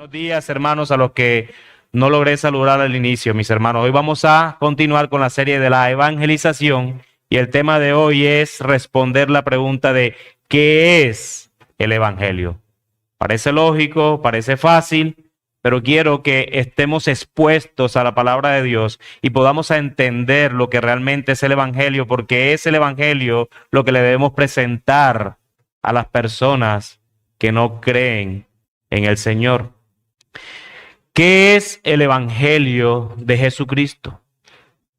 Buenos días, hermanos, a los que no logré saludar al inicio, mis hermanos. Hoy vamos a continuar con la serie de la evangelización y el tema de hoy es responder la pregunta de ¿qué es el evangelio? Parece lógico, parece fácil, pero quiero que estemos expuestos a la palabra de Dios y podamos entender lo que realmente es el evangelio, porque es el evangelio lo que le debemos presentar a las personas que no creen en el Señor. ¿Qué es el evangelio de Jesucristo?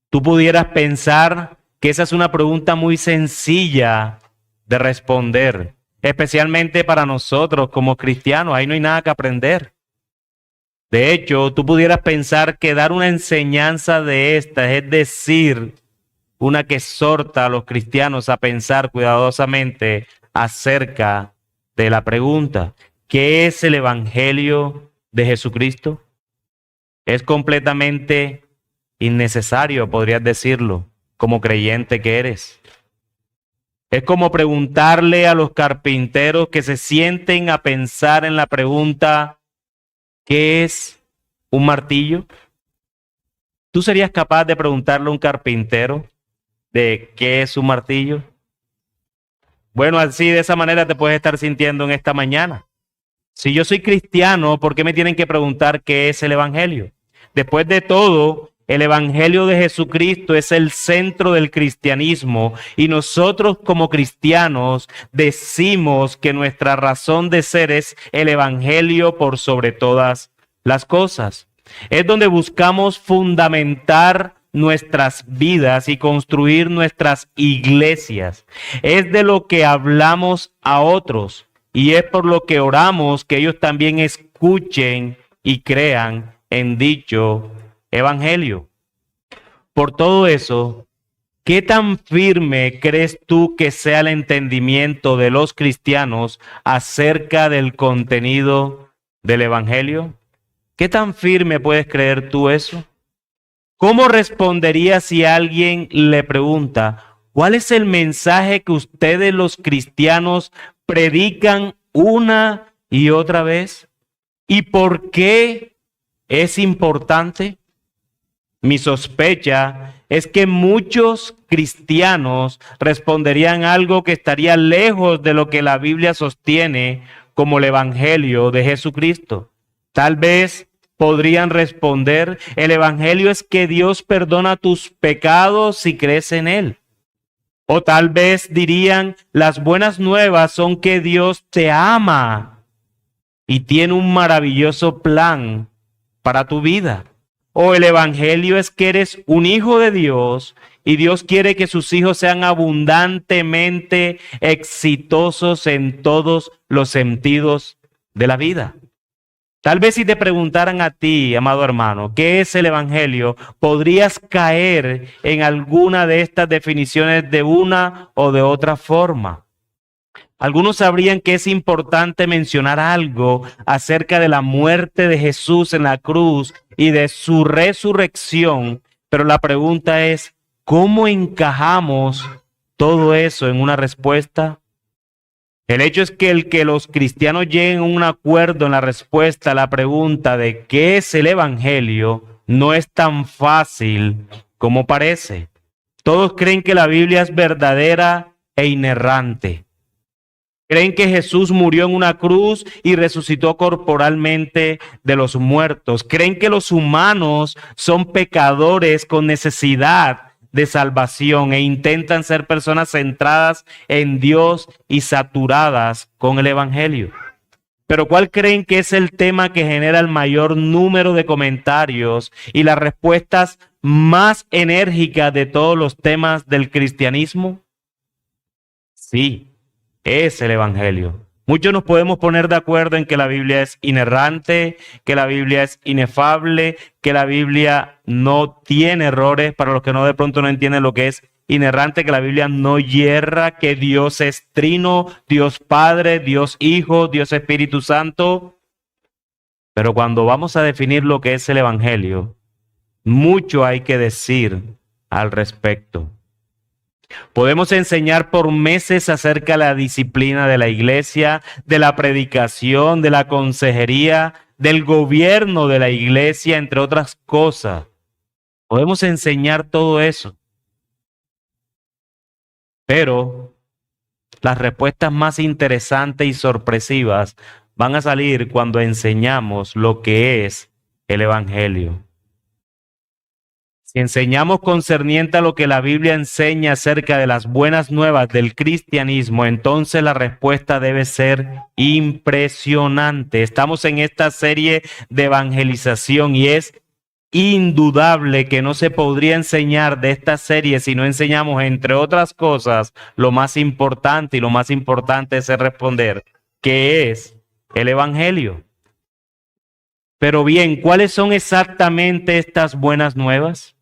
Tú pudieras pensar que esa es una pregunta muy sencilla de responder, especialmente para nosotros como cristianos. Ahí no hay nada que aprender. De hecho, tú pudieras pensar que dar una enseñanza de esta, es decir, una que exhorta a los cristianos a pensar cuidadosamente acerca de la pregunta, ¿qué es el evangelio de Jesucristo? Es completamente innecesario, podrías decirlo, como creyente que eres. Es como preguntarle a los carpinteros que se sienten a pensar en la pregunta, ¿qué es un martillo? ¿Tú serías capaz de preguntarle a un carpintero de qué es un martillo? Bueno, así de esa manera te puedes estar sintiendo en esta mañana. Si yo soy cristiano, ¿por qué me tienen que preguntar qué es el evangelio? Después de todo, el evangelio de Jesucristo es el centro del cristianismo y nosotros como cristianos decimos que nuestra razón de ser es el evangelio por sobre todas las cosas. Es donde buscamos fundamentar nuestras vidas y construir nuestras iglesias. Es de lo que hablamos a otros y es por lo que oramos que ellos también escuchen y crean en dicho evangelio. Por todo eso, ¿qué tan firme crees tú que sea el entendimiento de los cristianos acerca del contenido del evangelio? ¿Qué tan firme puedes creer tú eso? ¿Cómo responderías si alguien le pregunta, ¿cuál es el mensaje que ustedes los cristianos predican una y otra vez? ¿Y por qué es importante? Mi sospecha es que muchos cristianos responderían algo que estaría lejos de lo que la Biblia sostiene como el evangelio de Jesucristo. Tal vez podrían responder, el evangelio es que Dios perdona tus pecados si crees en Él. O tal vez dirían, las buenas nuevas son que Dios te ama y tiene un maravilloso plan para tu vida. O el evangelio es que eres un hijo de Dios y Dios quiere que sus hijos sean abundantemente exitosos en todos los sentidos de la vida. Tal vez si te preguntaran a ti, amado hermano, ¿qué es el evangelio? Podrías caer en alguna de estas definiciones de una o de otra forma. Algunos sabrían que es importante mencionar algo acerca de la muerte de Jesús en la cruz y de su resurrección, pero la pregunta es, ¿cómo encajamos todo eso en una respuesta? El hecho es que el que los cristianos lleguen a un acuerdo en la respuesta a la pregunta de qué es el evangelio no es tan fácil como parece. Todos creen que la Biblia es verdadera e inerrante. Creen que Jesús murió en una cruz y resucitó corporalmente de los muertos. Creen que los humanos son pecadores con necesidad de salvación e intentan ser personas centradas en Dios y saturadas con el evangelio. Pero ¿cuál creen que es el tema que genera el mayor número de comentarios y las respuestas más enérgicas de todos los temas del cristianismo? Sí, es el evangelio. Muchos nos podemos poner de acuerdo en que la Biblia es inerrante, que la Biblia es inefable, que la Biblia no tiene errores, para los que no de pronto no entienden lo que es inerrante, que la Biblia no yerra, que Dios es trino, Dios Padre, Dios Hijo, Dios Espíritu Santo. Pero cuando vamos a definir lo que es el evangelio, mucho hay que decir al respecto. Podemos enseñar por meses acerca de la disciplina de la iglesia, de la predicación, de la consejería, del gobierno de la iglesia, entre otras cosas. Podemos enseñar todo eso. Pero las respuestas más interesantes y sorpresivas van a salir cuando enseñamos lo que es el Evangelio. Si enseñamos concerniente a lo que la Biblia enseña acerca de las buenas nuevas del cristianismo, entonces la respuesta debe ser impresionante. Estamos en esta serie de evangelización y es indudable que no se podría enseñar de esta serie si no enseñamos, entre otras cosas, lo más importante, y lo más importante es responder, ¿qué es el Evangelio? Pero bien, ¿cuáles son exactamente estas buenas nuevas?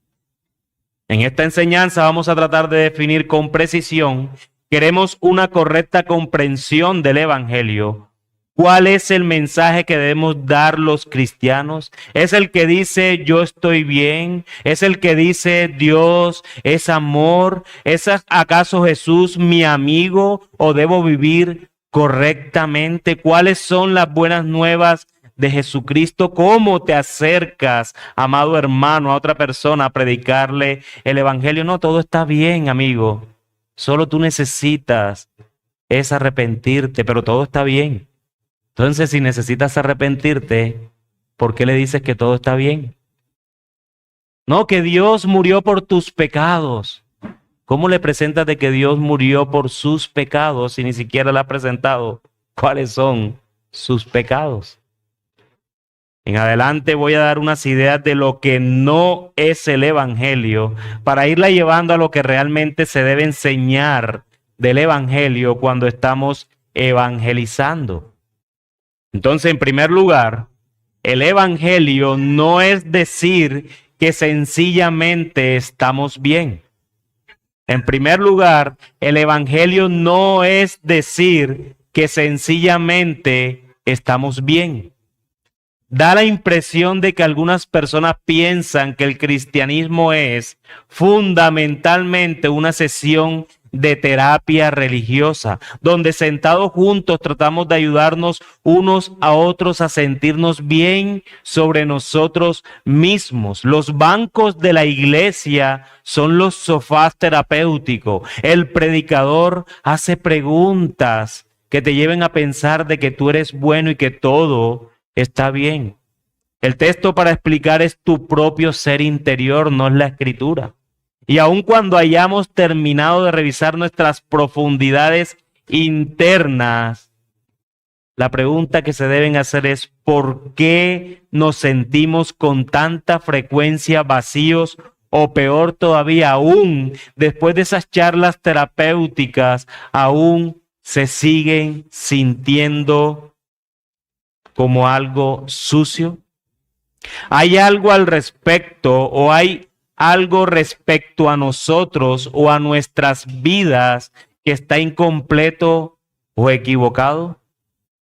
En esta enseñanza vamos a tratar de definir con precisión. Queremos una correcta comprensión del Evangelio. ¿Cuál es el mensaje que debemos dar los cristianos? ¿Es el que dice yo estoy bien? ¿Es el que dice Dios es amor? ¿Es acaso Jesús mi amigo o debo vivir correctamente? ¿Cuáles son las buenas nuevas de Jesucristo? ¿Cómo te acercas, amado hermano, a otra persona a predicarle el Evangelio? No, todo está bien, amigo. Solo tú necesitas es arrepentirte, pero todo está bien. Entonces, si necesitas arrepentirte, ¿por qué le dices que todo está bien? No, que Dios murió por tus pecados. ¿Cómo le presentas de que Dios murió por sus pecados si ni siquiera le ha presentado cuáles son sus pecados? En adelante voy a dar unas ideas de lo que no es el Evangelio para irla llevando a lo que realmente se debe enseñar del Evangelio cuando estamos evangelizando. Entonces, en primer lugar, el Evangelio no es decir que sencillamente estamos bien. En primer lugar, el Evangelio no es decir que sencillamente estamos bien. Da la impresión de que algunas personas piensan que el cristianismo es fundamentalmente una sesión de terapia religiosa, donde sentados juntos tratamos de ayudarnos unos a otros a sentirnos bien sobre nosotros mismos. Los bancos de la iglesia son los sofás terapéuticos. El predicador hace preguntas que te lleven a pensar de que tú eres bueno y que todo está bien. El texto para explicar es tu propio ser interior, no es la escritura. Y aun cuando hayamos terminado de revisar nuestras profundidades internas, la pregunta que se deben hacer es ¿por qué nos sentimos con tanta frecuencia vacíos? O peor todavía, aún después de esas charlas terapéuticas, aún se siguen sintiendo como algo sucio. ¿Hay algo al respecto o hay algo respecto a nosotros o a nuestras vidas que está incompleto o equivocado?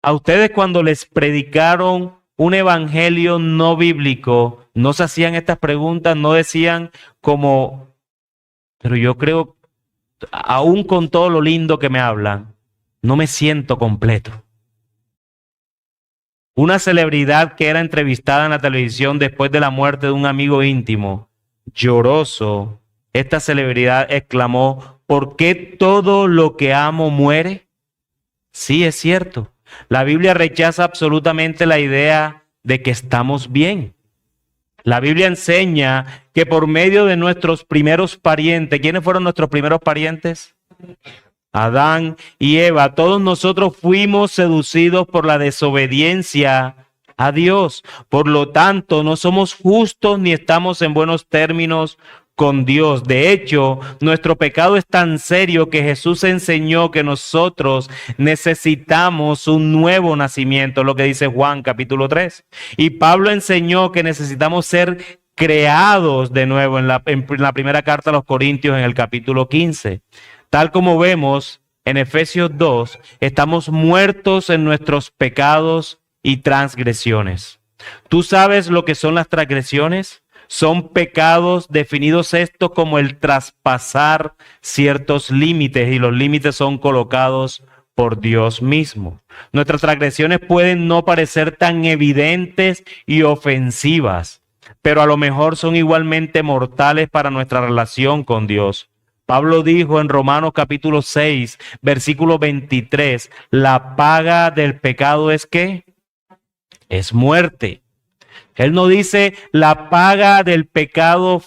A ustedes cuando les predicaron un evangelio no bíblico, no se hacían estas preguntas, no decían como, pero yo creo, aún con todo lo lindo que me hablan, no me siento completo. Una celebridad que era entrevistada en la televisión después de la muerte de un amigo íntimo, lloroso, esta celebridad exclamó, ¿por qué todo lo que amo muere? Sí, es cierto. La Biblia rechaza absolutamente la idea de que estamos bien. La Biblia enseña que por medio de nuestros primeros parientes, ¿quiénes fueron nuestros primeros parientes? Adán y Eva, todos nosotros fuimos seducidos por la desobediencia a Dios. Por lo tanto, no somos justos ni estamos en buenos términos con Dios. De hecho, nuestro pecado es tan serio que Jesús enseñó que nosotros necesitamos un nuevo nacimiento, lo que dice Juan capítulo 3. Y Pablo enseñó que necesitamos ser creados de nuevo en la primera carta a los Corintios en el capítulo 15. Tal como vemos en Efesios 2, estamos muertos en nuestros pecados y transgresiones. ¿Tú sabes lo que son las transgresiones? Son pecados definidos estos como el traspasar ciertos límites y los límites son colocados por Dios mismo. Nuestras transgresiones pueden no parecer tan evidentes y ofensivas, pero a lo mejor son igualmente mortales para nuestra relación con Dios. Pablo dijo en Romanos capítulo 6, versículo 23, la paga del pecado es ¿qué? Es muerte. Él no dice la paga del pecado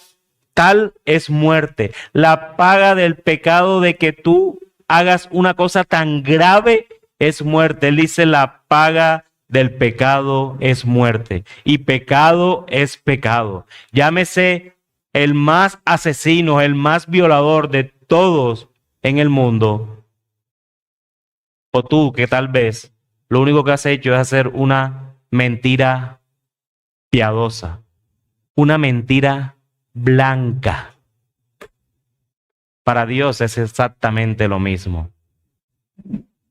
tal es muerte. La paga del pecado de que tú hagas una cosa tan grave es muerte. Él dice la paga del pecado es muerte. Y pecado es pecado. Llámese el más asesino, el más violador de todos en el mundo. O tú que tal vez lo único que has hecho es hacer una mentira piadosa, una mentira blanca. Para Dios es exactamente lo mismo.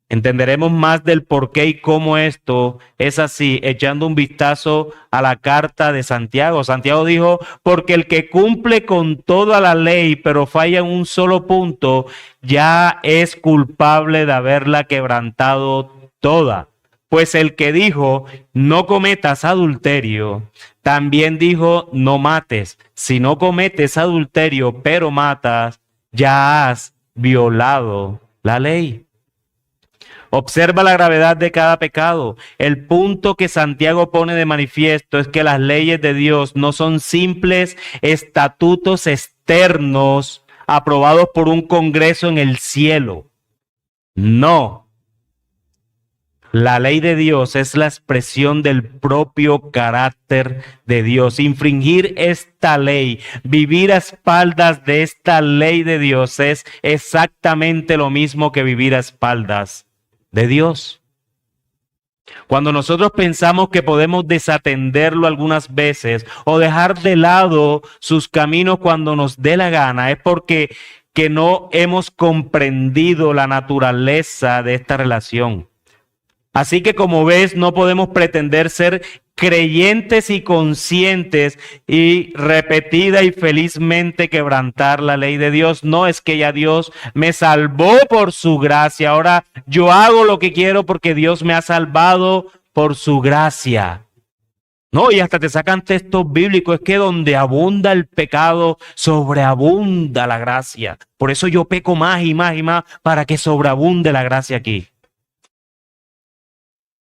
Entenderemos más del por qué y cómo esto es así, echando un vistazo a la carta de Santiago. Santiago dijo, porque el que cumple con toda la ley, pero falla en un solo punto, ya es culpable de haberla quebrantado toda. Pues el que dijo, no cometas adulterio, también dijo, no mates. Si no cometes adulterio, pero matas, ya has violado la ley. Observa la gravedad de cada pecado. El punto que Santiago pone de manifiesto es que las leyes de Dios no son simples estatutos externos aprobados por un congreso en el cielo. No. La ley de Dios es la expresión del propio carácter de Dios. Infringir esta ley, vivir a espaldas de esta ley de Dios es exactamente lo mismo que vivir a espaldas de Dios. Cuando nosotros pensamos que podemos desatenderlo algunas veces o dejar de lado sus caminos cuando nos dé la gana, es porque que no hemos comprendido la naturaleza de esta relación. Así que como ves, no podemos pretender ser creyentes y conscientes y repetida y felizmente quebrantar la ley de Dios. No es que ya Dios me salvó por su gracia. Ahora yo hago lo que quiero porque Dios me ha salvado por su gracia. No, y hasta te sacan textos bíblicos. Es que donde abunda el pecado, sobreabunda la gracia. Por eso yo peco más y más y más para que sobreabunde la gracia aquí.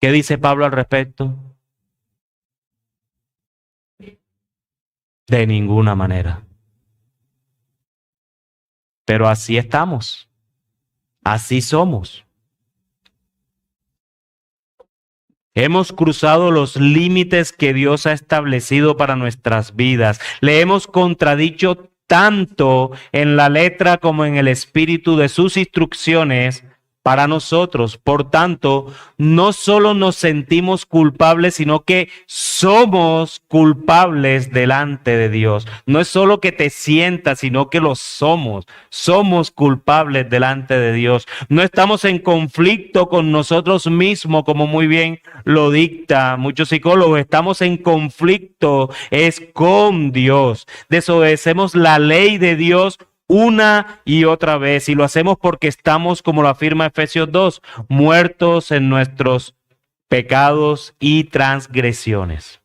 ¿Qué dice Pablo al respecto? De ninguna manera. Pero así estamos. Así somos. Hemos cruzado los límites que Dios ha establecido para nuestras vidas. Le hemos contradicho tanto en la letra como en el espíritu de sus instrucciones para nosotros. Por tanto, no solo nos sentimos culpables, sino que somos culpables delante de Dios. No es solo que te sientas, sino que lo somos. Somos culpables delante de Dios. No estamos en conflicto con nosotros mismos, como muy bien lo dicta muchos psicólogos. Estamos en conflicto es con Dios. Desobedecemos la ley de Dios una y otra vez, y lo hacemos porque estamos, como lo afirma Efesios 2, muertos en nuestros pecados y transgresiones.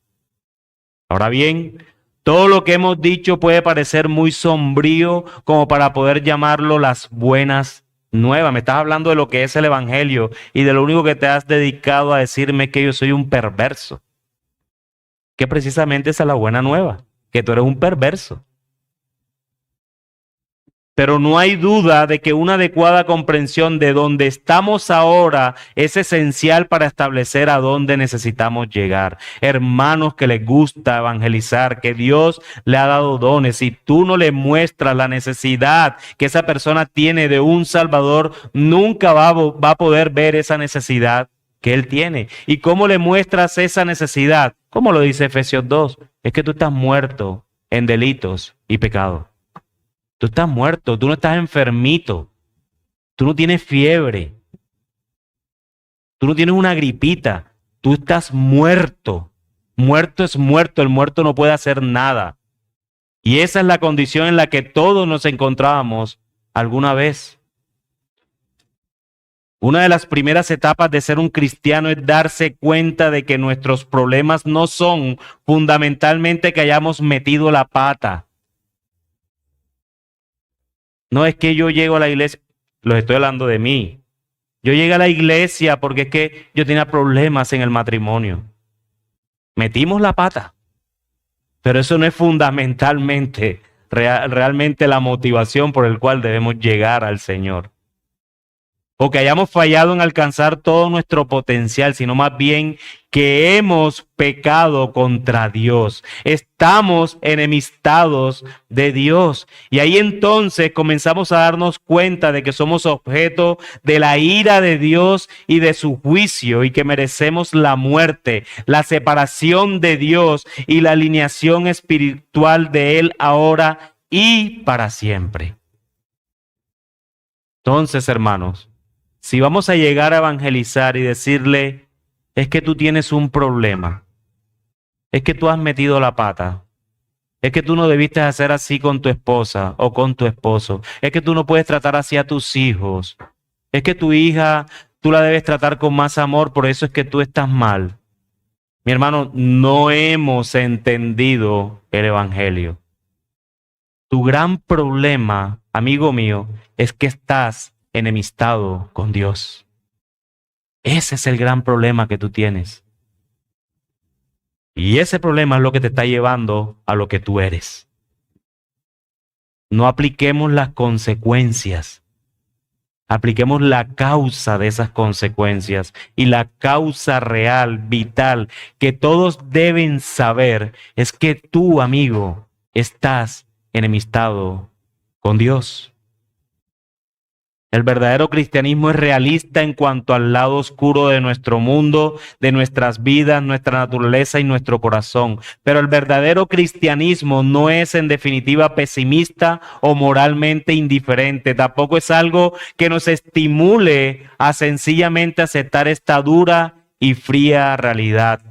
Ahora bien, todo lo que hemos dicho puede parecer muy sombrío como para poder llamarlo las buenas nuevas. Me estás hablando de lo que es el evangelio y de lo único que te has dedicado a decirme es que yo soy un perverso. Que precisamente esa es la buena nueva, que tú eres un perverso. Pero no hay duda de que una adecuada comprensión de dónde estamos ahora es esencial para establecer a dónde necesitamos llegar. Hermanos que les gusta evangelizar, que Dios le ha dado dones, si tú no le muestras la necesidad que esa persona tiene de un Salvador, nunca va a poder ver esa necesidad que él tiene. ¿Y cómo le muestras esa necesidad? ¿Cómo lo dice Efesios 2? Es que tú estás muerto en delitos y pecados. Tú estás muerto, tú no estás enfermito, tú no tienes fiebre, tú no tienes una gripita, tú estás muerto. Muerto es muerto, el muerto no puede hacer nada. Y esa es la condición en la que todos nos encontrábamos alguna vez. Una de las primeras etapas de ser un cristiano es darse cuenta de que nuestros problemas no son fundamentalmente que hayamos metido la pata. No es que yo llego a la iglesia, los estoy hablando de mí. Yo llegué a la iglesia porque es que yo tenía problemas en el matrimonio. Metimos la pata, pero eso no es fundamentalmente, realmente la motivación por el cual debemos llegar al Señor. O que hayamos fallado en alcanzar todo nuestro potencial, sino más bien que hemos pecado contra Dios. Estamos enemistados de Dios. Y ahí entonces comenzamos a darnos cuenta de que somos objeto de la ira de Dios y de su juicio y que merecemos la muerte, la separación de Dios y la alineación espiritual de Él ahora y para siempre. Entonces, hermanos, si vamos a llegar a evangelizar y decirle, es que tú tienes un problema, es que tú has metido la pata, es que tú no debiste hacer así con tu esposa o con tu esposo, es que tú no puedes tratar así a tus hijos, es que tu hija tú la debes tratar con más amor, por eso es que tú estás mal. Mi hermano, no hemos entendido el evangelio. Tu gran problema, amigo mío, es que estás enemistado con Dios. Ese es el gran problema que tú tienes. Y ese problema es lo que te está llevando a lo que tú eres. No apliquemos las consecuencias. Apliquemos la causa de esas consecuencias y la causa real, vital, que todos deben saber es que tú, amigo, estás enemistado con Dios. El verdadero cristianismo es realista en cuanto al lado oscuro de nuestro mundo, de nuestras vidas, nuestra naturaleza y nuestro corazón. Pero el verdadero cristianismo no es en definitiva pesimista o moralmente indiferente. Tampoco es algo que nos estimule a sencillamente aceptar esta dura y fría realidad.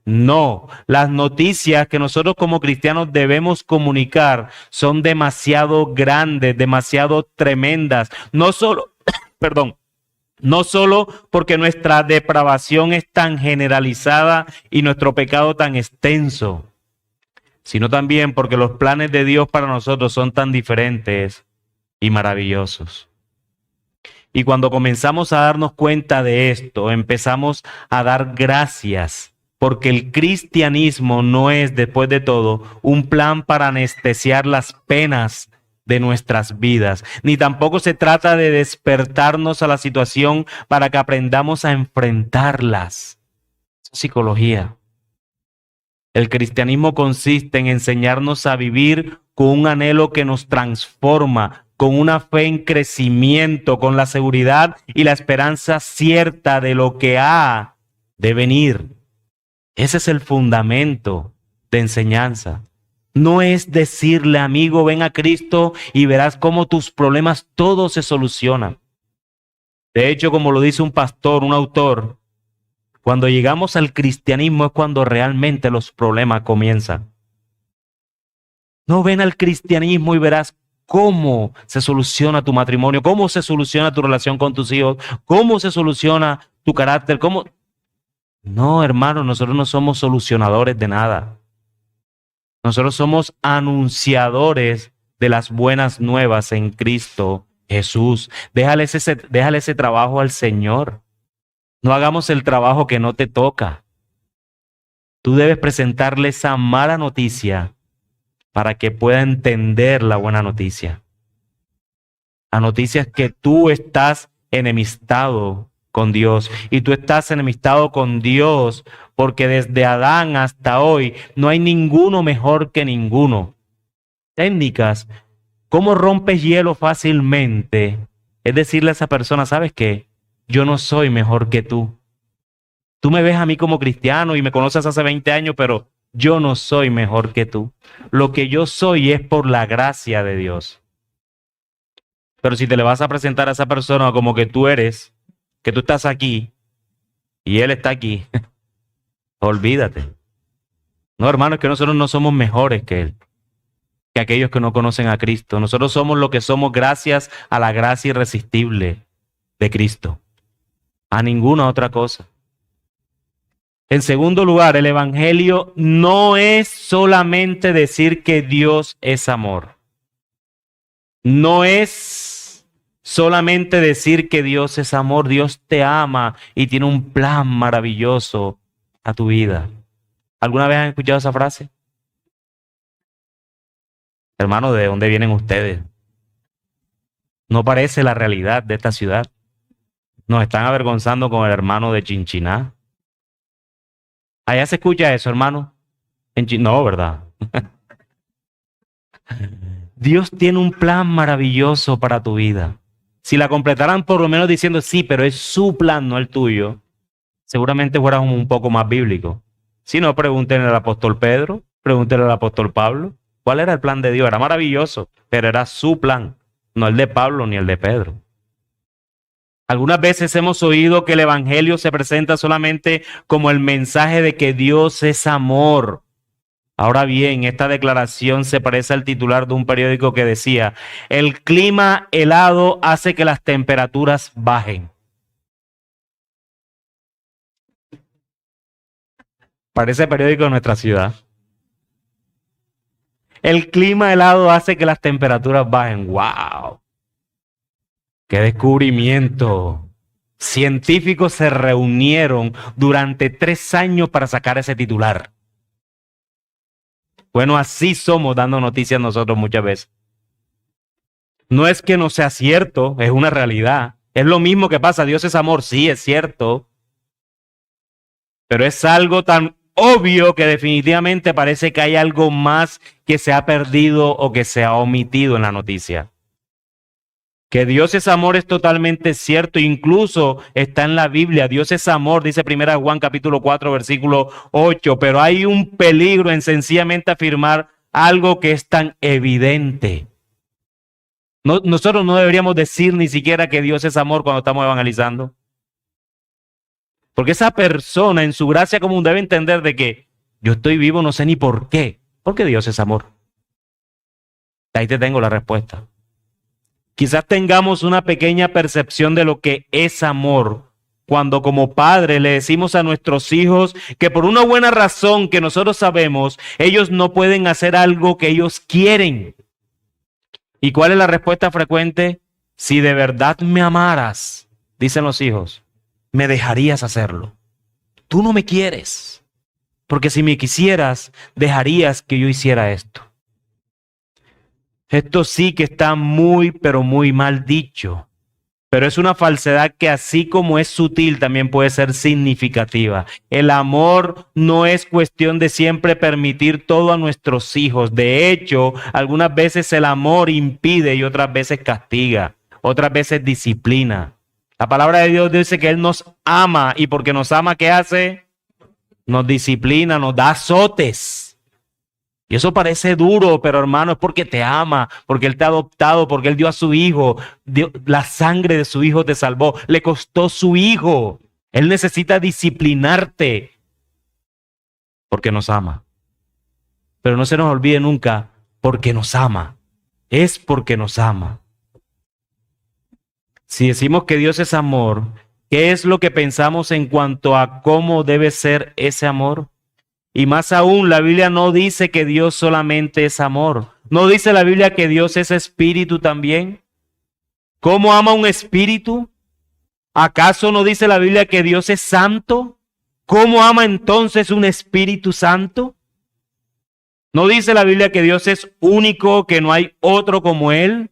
No, las noticias que nosotros como cristianos debemos comunicar son demasiado grandes, demasiado tremendas. No solo, perdón, no solo porque nuestra depravación es tan generalizada y nuestro pecado tan extenso, sino también porque los planes de Dios para nosotros son tan diferentes y maravillosos. Y cuando comenzamos a darnos cuenta de esto, empezamos a dar gracias. Porque el cristianismo no es, después de todo, un plan para anestesiar las penas de nuestras vidas, ni tampoco se trata de despertarnos a la situación para que aprendamos a enfrentarlas. Es psicología. El cristianismo consiste en enseñarnos a vivir con un anhelo que nos transforma, con una fe en crecimiento, con la seguridad y la esperanza cierta de lo que ha de venir. Ese es el fundamento de enseñanza. No es decirle, amigo, ven a Cristo y verás cómo tus problemas todos se solucionan. De hecho, como lo dice un pastor, un autor, cuando llegamos al cristianismo es cuando realmente los problemas comienzan. No, ven al cristianismo y verás cómo se soluciona tu matrimonio, cómo se soluciona tu relación con tus hijos, cómo se soluciona tu carácter, cómo... No, hermano, nosotros no somos solucionadores de nada. Nosotros somos anunciadores de las buenas nuevas en Cristo Jesús. Déjale ese trabajo al Señor. No hagamos el trabajo que no te toca. Tú debes presentarle esa mala noticia para que pueda entender la buena noticia. La noticia es que tú estás enemistado con Dios. Y tú estás enemistado con Dios porque desde Adán hasta hoy no hay ninguno mejor que ninguno. Técnicas, ¿cómo rompes hielo fácilmente? Es decirle a esa persona, ¿sabes qué? Yo no soy mejor que tú. Tú me ves a mí como cristiano y me conoces hace 20 años, pero yo no soy mejor que tú. Lo que yo soy es por la gracia de Dios. Pero si te le vas a presentar a esa persona como que tú eres, que tú estás aquí y él está aquí, olvídate. No, hermano, es que nosotros no somos mejores que él, que aquellos que no conocen a Cristo. Nosotros somos lo que somos gracias a la gracia irresistible de Cristo. a ninguna otra cosa. En segundo lugar, el evangelio no es solamente decir que Dios es amor. No es solamente decir que Dios es amor. Dios te ama y tiene un plan maravilloso a tu vida. ¿Alguna vez han escuchado esa frase? Hermano, ¿de dónde vienen ustedes? No parece la realidad de esta ciudad. Nos están avergonzando con el hermano de Chinchiná. Allá se escucha eso, hermano. No, ¿verdad? Dios tiene un plan maravilloso para tu vida. Si la completaran por lo menos diciendo sí, pero es su plan, no el tuyo, seguramente fueras un poco más bíblico. Si no, pregúntenle al apóstol Pedro, pregúntenle al apóstol Pablo. ¿Cuál era el plan de Dios? Era maravilloso, pero era su plan, no el de Pablo ni el de Pedro. Algunas veces hemos oído que el evangelio se presenta solamente como el mensaje de que Dios es amor. Ahora bien, esta declaración se parece al titular de un periódico que decía: el clima helado hace que las temperaturas bajen. Parece periódico de nuestra ciudad. El clima helado hace que las temperaturas bajen. ¡Wow! ¡Qué descubrimiento! Científicos se reunieron durante 3 años para sacar ese titular. Bueno, así somos dando noticias nosotros muchas veces. No es que no sea cierto, es una realidad. Es lo mismo que pasa, Dios es amor, sí, es cierto. Pero es algo tan obvio que definitivamente parece que hay algo más que se ha perdido o que se ha omitido en la noticia. Que Dios es amor es totalmente cierto, incluso está en la Biblia. Dios es amor, dice 1 Juan capítulo 4, versículo 8, pero hay un peligro en sencillamente afirmar algo que es tan evidente. Nosotros no deberíamos decir ni siquiera que Dios es amor cuando estamos evangelizando. Porque esa persona en su gracia común debe entender de que yo estoy vivo, no sé ni por qué. Porque Dios es amor. Ahí te tengo la respuesta. Quizás tengamos una pequeña percepción de lo que es amor cuando como padres le decimos a nuestros hijos que por una buena razón que nosotros sabemos, ellos no pueden hacer algo que ellos quieren. ¿Y cuál es la respuesta frecuente? Si de verdad me amaras, dicen los hijos, me dejarías hacerlo. Tú no me quieres, porque si me quisieras, dejarías que yo hiciera esto. Esto sí que está muy, pero muy mal dicho. Pero es una falsedad que así como es sutil, también puede ser significativa. El amor no es cuestión de siempre permitir todo a nuestros hijos. De hecho, algunas veces el amor impide y otras veces castiga. Otras veces disciplina. La palabra de Dios dice que Él nos ama y porque nos ama, ¿qué hace? Nos disciplina, nos da azotes. Y eso parece duro, pero hermano, es porque te ama, porque Él te ha adoptado, porque Él dio a su hijo, la sangre de su hijo te salvó, le costó su hijo. Él necesita disciplinarte porque nos ama. Pero no se nos olvide nunca, porque nos ama. Es porque nos ama. Si decimos que Dios es amor, ¿qué es lo que pensamos en cuanto a cómo debe ser ese amor? Y más aún, la Biblia no dice que Dios solamente es amor. ¿No dice la Biblia que Dios es espíritu también? ¿Cómo ama un espíritu? ¿Acaso no dice la Biblia que Dios es santo? ¿Cómo ama entonces un Espíritu Santo? ¿No dice la Biblia que Dios es único, que no hay otro como Él?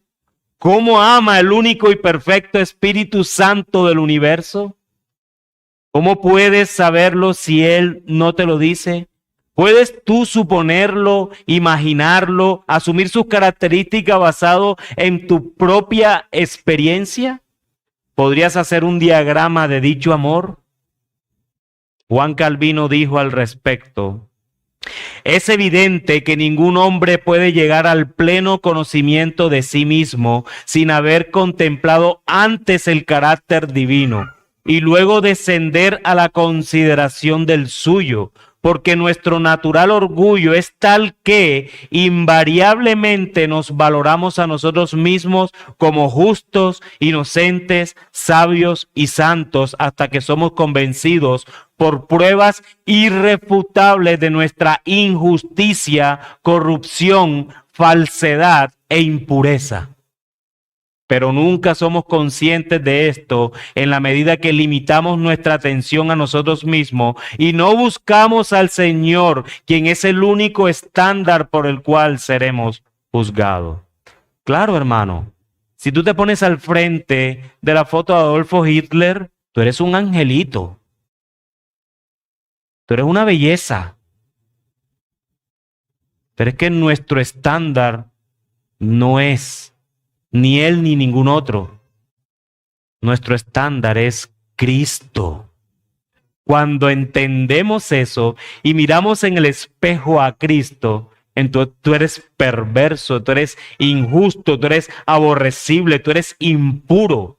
¿Cómo ama el único y perfecto Espíritu Santo del universo? ¿Cómo puedes saberlo si Él no te lo dice? ¿Puedes tú suponerlo, imaginarlo, asumir sus características basado en tu propia experiencia? ¿Podrías hacer un diagrama de dicho amor? Juan Calvino dijo al respecto: es evidente que ningún hombre puede llegar al pleno conocimiento de sí mismo sin haber contemplado antes el carácter divino y luego descender a la consideración del suyo, porque nuestro natural orgullo es tal que invariablemente nos valoramos a nosotros mismos como justos, inocentes, sabios y santos, hasta que somos convencidos por pruebas irrefutables de nuestra injusticia, corrupción, falsedad e impureza. Pero nunca somos conscientes de esto en la medida que limitamos nuestra atención a nosotros mismos y no buscamos al Señor, quien es el único estándar por el cual seremos juzgados. Claro, hermano, si tú te pones al frente de la foto de Adolfo Hitler, tú eres un angelito. Tú eres una belleza. Pero es que nuestro estándar no es ni él ni ningún otro. Nuestro estándar es Cristo. Cuando entendemos eso y miramos en el espejo a Cristo, entonces tú eres perverso, tú eres injusto, tú eres aborrecible, tú eres impuro.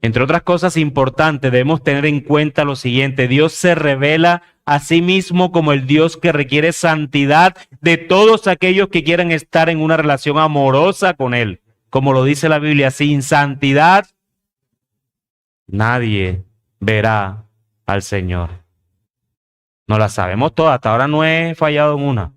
Entre otras cosas importantes, debemos tener en cuenta lo siguiente: Dios se revela a sí mismo como el Dios que requiere santidad de todos aquellos que quieran estar en una relación amorosa con Él. Como lo dice la Biblia, sin santidad nadie verá al Señor. No la sabemos todas, hasta ahora no he fallado en una.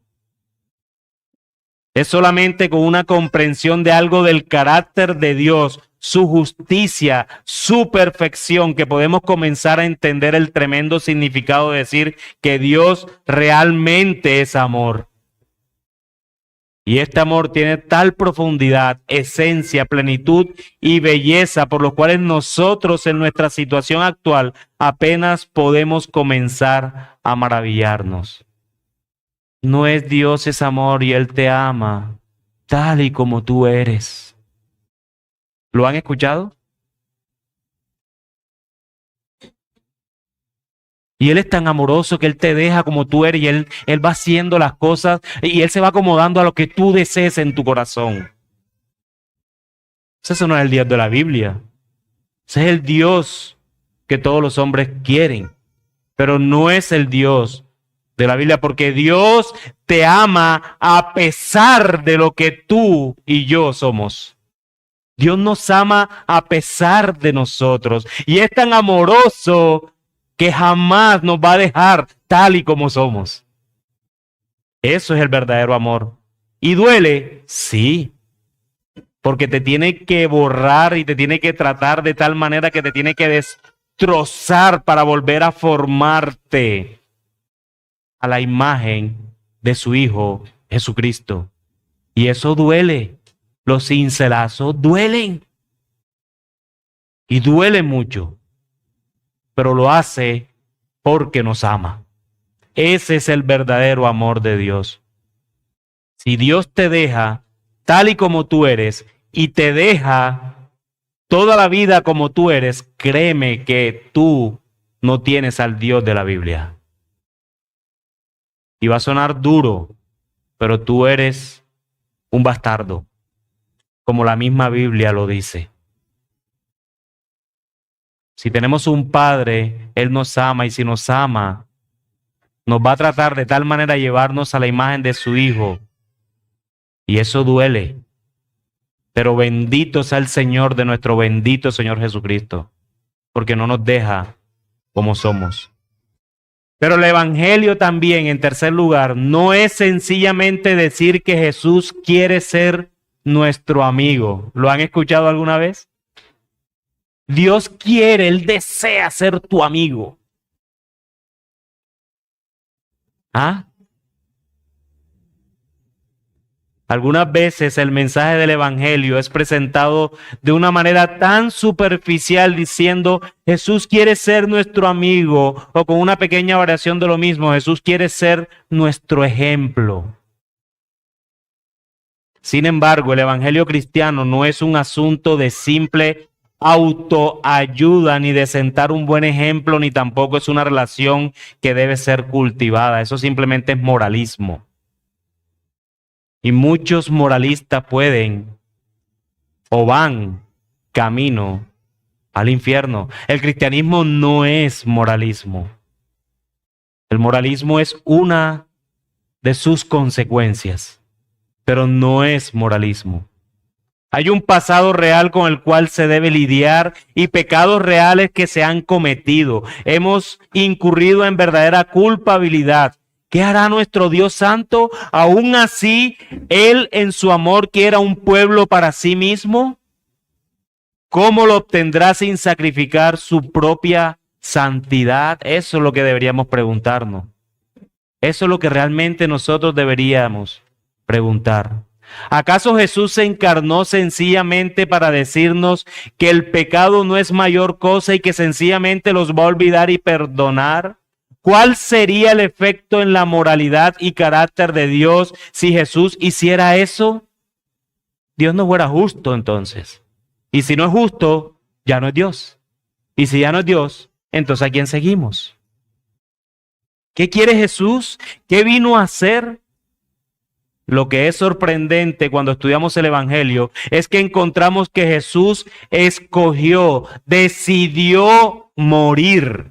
Es solamente con una comprensión de algo del carácter de Dios, su justicia, su perfección, que podemos comenzar a entender el tremendo significado de decir que Dios realmente es amor. Y este amor tiene tal profundidad, esencia, plenitud y belleza, por lo cuales nosotros en nuestra situación actual apenas podemos comenzar a maravillarnos. No es Dios es amor y Él te ama tal y como tú eres. ¿Lo han escuchado? Y Él es tan amoroso que Él te deja como tú eres y Él va haciendo las cosas y Él se va acomodando a lo que tú desees en tu corazón. Ese no es el Dios de la Biblia. Ese es el Dios que todos los hombres quieren, pero no es el Dios de la Biblia, porque Dios te ama a pesar de lo que tú y yo somos. Dios nos ama a pesar de nosotros y es tan amoroso que jamás nos va a dejar tal y como somos. Eso es el verdadero amor. ¿Y duele? Sí, porque te tiene que borrar y te tiene que tratar de tal manera que te tiene que destrozar para volver a formarte a la imagen de su Hijo Jesucristo. Y eso duele. Los cincelazos duelen. Y duele mucho. Pero lo hace porque nos ama. Ese es el verdadero amor de Dios. Si Dios te deja tal y como tú eres y te deja toda la vida como tú eres, créeme que tú no tienes al Dios de la Biblia. Y va a sonar duro, pero tú eres un bastardo, como la misma Biblia lo dice. Si tenemos un Padre, Él nos ama, y si nos ama, nos va a tratar de tal manera a llevarnos a la imagen de su Hijo. Y eso duele. Pero bendito sea el Señor de nuestro bendito Señor Jesucristo, porque no nos deja como somos. Pero el Evangelio también, en tercer lugar, no es sencillamente decir que Jesús quiere ser nuestro amigo. ¿Lo han escuchado alguna vez? Dios quiere, Él desea ser tu amigo. ¿Ah? Algunas veces el mensaje del Evangelio es presentado de una manera tan superficial diciendo Jesús quiere ser nuestro amigo, o con una pequeña variación de lo mismo, Jesús quiere ser nuestro ejemplo. Sin embargo, el Evangelio cristiano no es un asunto de simple autoayuda, ni de sentar un buen ejemplo, ni tampoco es una relación que debe ser cultivada. Eso simplemente es moralismo. Y muchos moralistas pueden o van camino al infierno. El cristianismo no es moralismo. El moralismo es una de sus consecuencias, pero no es moralismo. Hay un pasado real con el cual se debe lidiar y pecados reales que se han cometido. Hemos incurrido en verdadera culpabilidad. ¿Qué hará nuestro Dios santo? Aún así, Él en su amor quiera un pueblo para sí mismo. ¿Cómo lo obtendrá sin sacrificar su propia santidad? Eso es lo que deberíamos preguntarnos. Eso es lo que realmente nosotros deberíamos preguntar. ¿Acaso Jesús se encarnó sencillamente para decirnos que el pecado no es mayor cosa y que sencillamente los va a olvidar y perdonar? ¿Cuál sería el efecto en la moralidad y carácter de Dios si Jesús hiciera eso? Dios no fuera justo entonces. Y si no es justo, ya no es Dios. Y si ya no es Dios, entonces ¿a quién seguimos? ¿Qué quiere Jesús? ¿Qué vino a hacer? Lo que es sorprendente cuando estudiamos el Evangelio es que encontramos que Jesús escogió, decidió morir.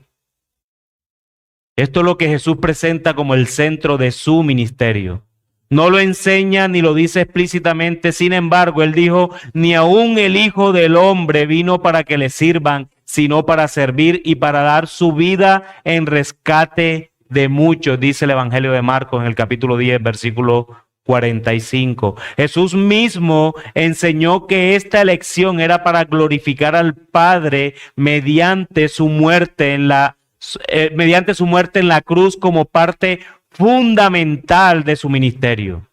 Esto es lo que Jesús presenta como el centro de su ministerio. No lo enseña ni lo dice explícitamente, sin embargo, él dijo, ni aun el Hijo del Hombre vino para que le sirvan, sino para servir y para dar su vida en rescate de muchos, dice el Evangelio de Marcos en el capítulo 10, versículo 45. Jesús mismo enseñó que esta elección era para glorificar al Padre mediante su muerte en la cruz como parte fundamental de su ministerio.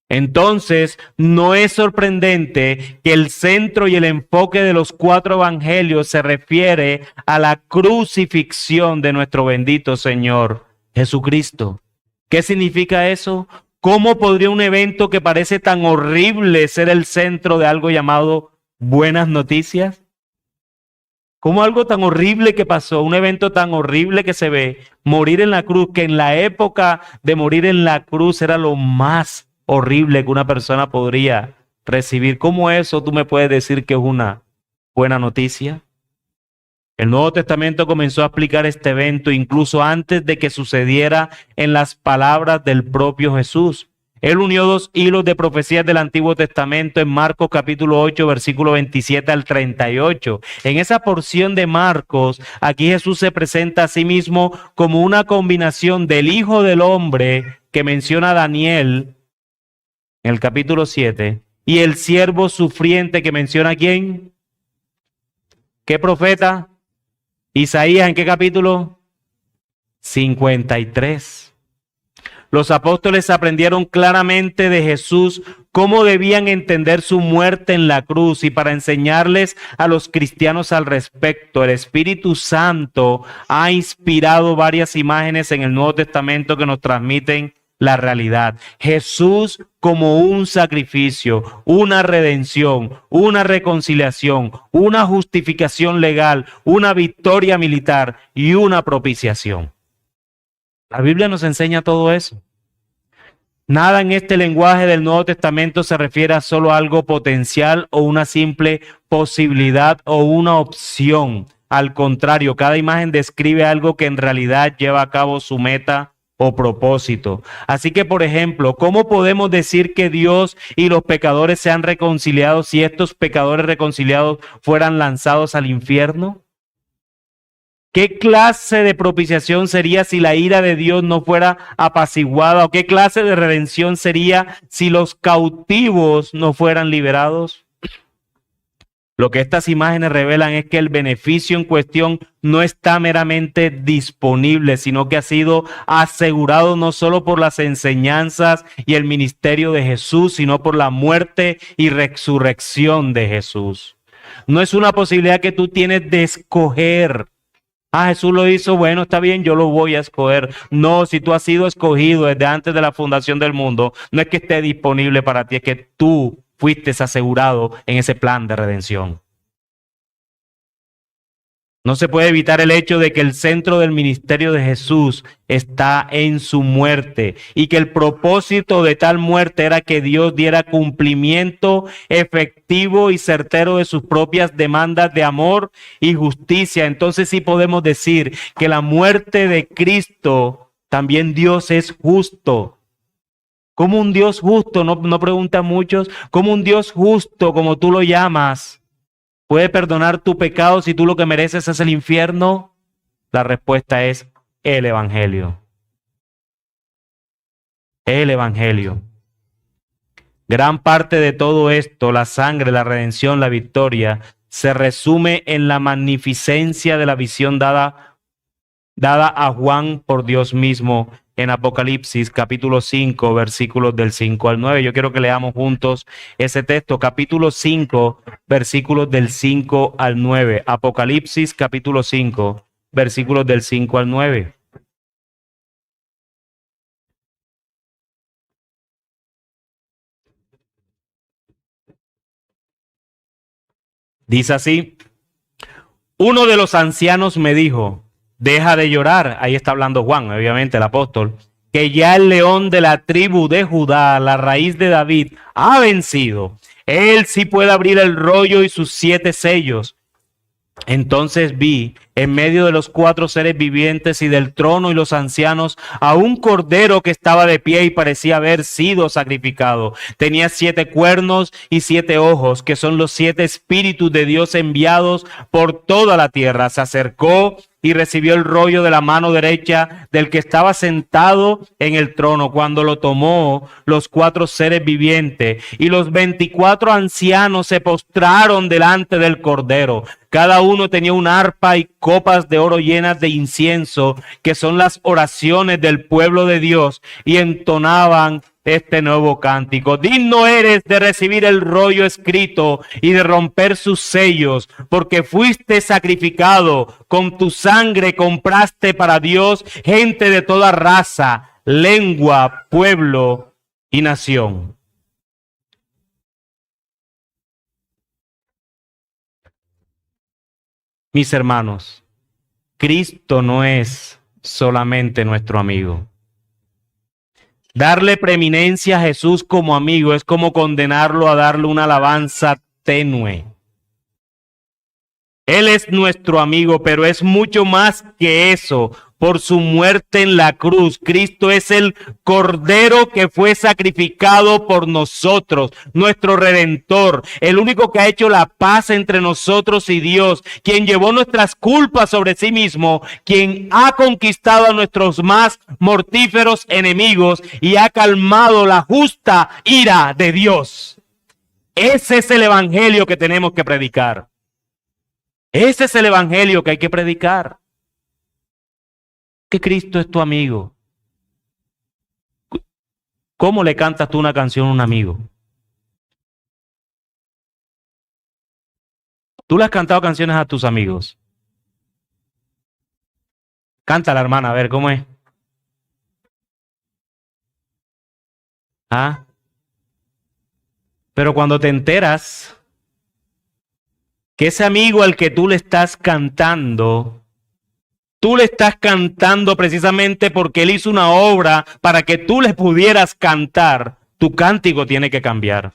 Entonces, no es sorprendente que el centro y el enfoque de los 4 evangelios se refiere a la crucifixión de nuestro bendito Señor Jesucristo. ¿Qué significa eso? ¿Cómo podría un evento que parece tan horrible ser el centro de algo llamado buenas noticias? ¿Cómo algo tan horrible que pasó, un evento tan horrible que se ve, morir en la cruz, que en la época de morir en la cruz era lo más horrible que una persona podría recibir? ¿Cómo eso tú me puedes decir que es una buena noticia? El Nuevo Testamento comenzó a explicar este evento incluso antes de que sucediera en las palabras del propio Jesús. Él unió 2 hilos de profecías del Antiguo Testamento en Marcos capítulo 8, versículo 27 al 38. En esa porción de Marcos, aquí Jesús se presenta a sí mismo como una combinación del Hijo del Hombre que menciona Daniel en el capítulo 7 y el siervo sufriente que menciona ¿quién? ¿Qué profeta? Isaías, ¿en qué capítulo? 53. Los apóstoles aprendieron claramente de Jesús cómo debían entender su muerte en la cruz, y para enseñarles a los cristianos al respecto, el Espíritu Santo ha inspirado varias imágenes en el Nuevo Testamento que nos transmiten la realidad. Jesús como un sacrificio, una redención, una reconciliación, una justificación legal, una victoria militar y una propiciación. La Biblia nos enseña todo eso. Nada en este lenguaje del Nuevo Testamento se refiere a solo algo potencial o una simple posibilidad o una opción. Al contrario, cada imagen describe algo que en realidad lleva a cabo su meta o propósito. Así que, por ejemplo, ¿cómo podemos decir que Dios y los pecadores se han reconciliado si estos pecadores reconciliados fueran lanzados al infierno? ¿Qué clase de propiciación sería si la ira de Dios no fuera apaciguada? ¿O qué clase de redención sería si los cautivos no fueran liberados? Lo que estas imágenes revelan es que el beneficio en cuestión no está meramente disponible, sino que ha sido asegurado no solo por las enseñanzas y el ministerio de Jesús, sino por la muerte y resurrección de Jesús. No es una posibilidad que tú tienes de escoger. Ah, Jesús lo hizo, bueno, está bien, yo lo voy a escoger. No, si tú has sido escogido desde antes de la fundación del mundo, no es que esté disponible para ti, es que tú fuiste asegurado en ese plan de redención. No se puede evitar el hecho de que el centro del ministerio de Jesús está en su muerte y que el propósito de tal muerte era que Dios diera cumplimiento efectivo y certero de sus propias demandas de amor y justicia. Entonces sí podemos decir que la muerte de Cristo, también Dios es justo. ¿Cómo un Dios justo? No preguntan muchos. ¿Cómo un Dios justo, como tú lo llamas, puede perdonar tu pecado si tú lo que mereces es el infierno? La respuesta es el Evangelio. El Evangelio. Gran parte de todo esto, la sangre, la redención, la victoria, se resume en la magnificencia de la visión dada a Juan por Dios mismo en Apocalipsis capítulo 5, versículos del 5 al 9. Yo quiero que leamos juntos ese texto, capítulo 5, versículos del 5 al 9. Apocalipsis capítulo 5, versículos del 5 al 9. Dice así: uno de los ancianos me dijo, deja de llorar. Ahí está hablando Juan, obviamente el apóstol, que ya el león de la tribu de Judá, la raíz de David, ha vencido. Él sí puede abrir el rollo y sus 7 sellos. Entonces vi en medio de los 4 seres vivientes y del trono y los ancianos a un cordero que estaba de pie y parecía haber sido sacrificado. Tenía 7 cuernos y 7 ojos, que son los 7 espíritus de Dios enviados por toda la tierra. Se acercó y recibió el rollo de la mano derecha del que estaba sentado en el trono. Cuando lo tomó, los 4 seres vivientes y los 24 ancianos se postraron delante del cordero. Cada uno tenía un arpa y copas de oro llenas de incienso, que son las oraciones del pueblo de Dios, y entonaban este nuevo cántico. Digno eres de recibir el rollo escrito y de romper sus sellos, porque fuiste sacrificado, con tu sangre compraste para Dios gente de toda raza, lengua, pueblo y nación. Mis hermanos, Cristo no es solamente nuestro amigo. Darle preeminencia a Jesús como amigo es como condenarlo a darle una alabanza tenue. Él es nuestro amigo, pero es mucho más que eso. Por su muerte en la cruz, Cristo es el Cordero que fue sacrificado por nosotros, nuestro Redentor, el único que ha hecho la paz entre nosotros y Dios, quien llevó nuestras culpas sobre sí mismo, quien ha conquistado a nuestros más mortíferos enemigos y ha calmado la justa ira de Dios. Ese es el evangelio que tenemos que predicar. Ese es el evangelio que hay que predicar. Que Cristo es tu amigo. ¿Cómo le cantas tú una canción a un amigo? ¿Tú le has cantado canciones a tus amigos? Cántala, hermana, a ver, ¿cómo es? ¿Ah? Pero cuando te enteras que ese amigo al que tú le estás cantando precisamente porque él hizo una obra para que tú le pudieras cantar, tu cántico tiene que cambiar.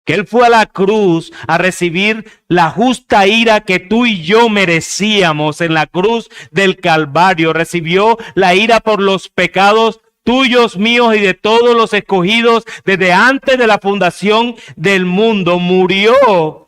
Que él fue a la cruz a recibir la justa ira que tú y yo merecíamos en la cruz del Calvario. Recibió la ira por los pecados tuyos, míos y de todos los escogidos desde antes de la fundación del mundo. Murió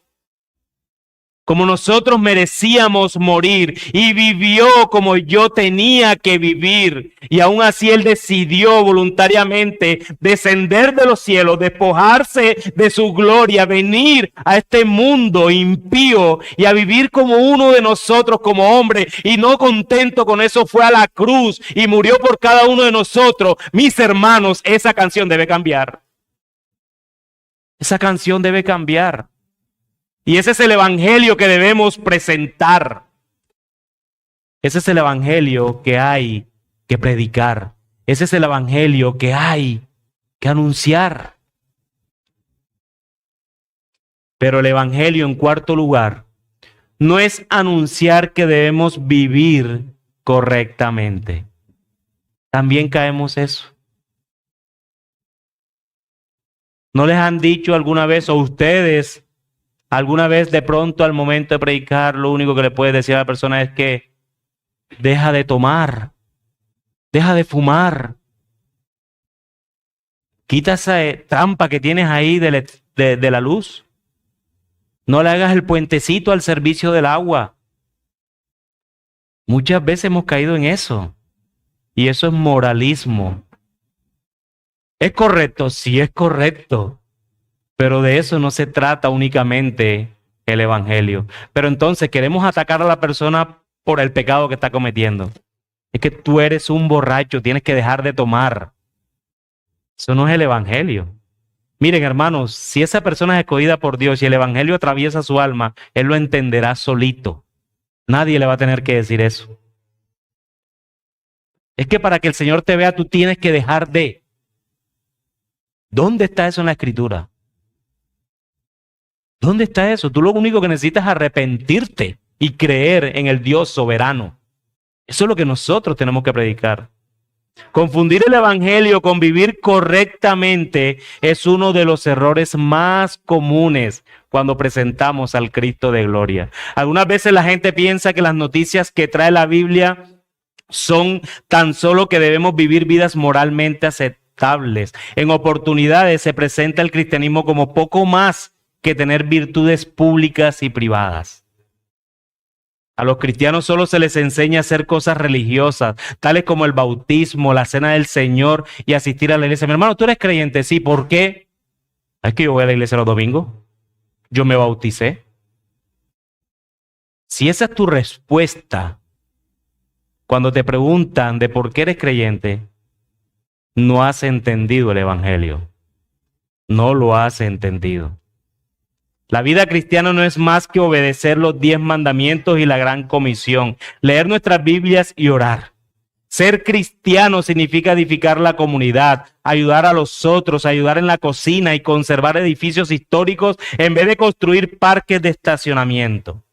como nosotros merecíamos morir y vivió como yo tenía que vivir. Y aún así él decidió voluntariamente descender de los cielos, despojarse de su gloria, venir a este mundo impío y a vivir como uno de nosotros como hombre. Y no contento con eso, fue a la cruz y murió por cada uno de nosotros. Mis hermanos, esa canción debe cambiar. Esa canción debe cambiar. Y ese es el evangelio que debemos presentar. Ese es el evangelio que hay que predicar. Ese es el evangelio que hay que anunciar. Pero el evangelio, en cuarto lugar, no es anunciar que debemos vivir correctamente. También caemos eso. ¿No les han dicho alguna vez, o ustedes alguna vez de pronto al momento de predicar, lo único que le puede decir a la persona es que deja de tomar, deja de fumar, quita esa trampa que tienes ahí de la luz? No le hagas el puentecito al servicio del agua. Muchas veces hemos caído en eso. Y eso es moralismo. ¿Es correcto? Sí, es correcto. Pero de eso no se trata únicamente el evangelio. Pero entonces queremos atacar a la persona por el pecado que está cometiendo. Es que tú eres un borracho, tienes que dejar de tomar. Eso no es el evangelio. Miren, hermanos, si esa persona es escogida por Dios y el evangelio atraviesa su alma, él lo entenderá solito. Nadie le va a tener que decir eso. Es que para que el Señor te vea, tú tienes que dejar de. ¿Dónde está eso en la Escritura? ¿Dónde está eso? Tú lo único que necesitas es arrepentirte y creer en el Dios soberano. Eso es lo que nosotros tenemos que predicar. Confundir el evangelio con vivir correctamente es uno de los errores más comunes cuando presentamos al Cristo de gloria. Algunas veces la gente piensa que las noticias que trae la Biblia son tan solo que debemos vivir vidas moralmente aceptables. En oportunidades se presenta el cristianismo como poco más que tener virtudes públicas y privadas. A los cristianos solo se les enseña a hacer cosas religiosas, tales como el bautismo, la cena del Señor y asistir a la iglesia. Mi hermano, ¿tú eres creyente? Sí, ¿por qué? Es que yo voy a la iglesia los domingos. Yo me bauticé. Si esa es tu respuesta cuando te preguntan de por qué eres creyente, no has entendido el evangelio. No lo has entendido. La vida cristiana no es más que obedecer los 10 mandamientos y la gran comisión, leer nuestras Biblias y orar. Ser cristiano significa edificar la comunidad, ayudar a los otros, ayudar en la cocina y conservar edificios históricos en vez de construir parques de estacionamiento.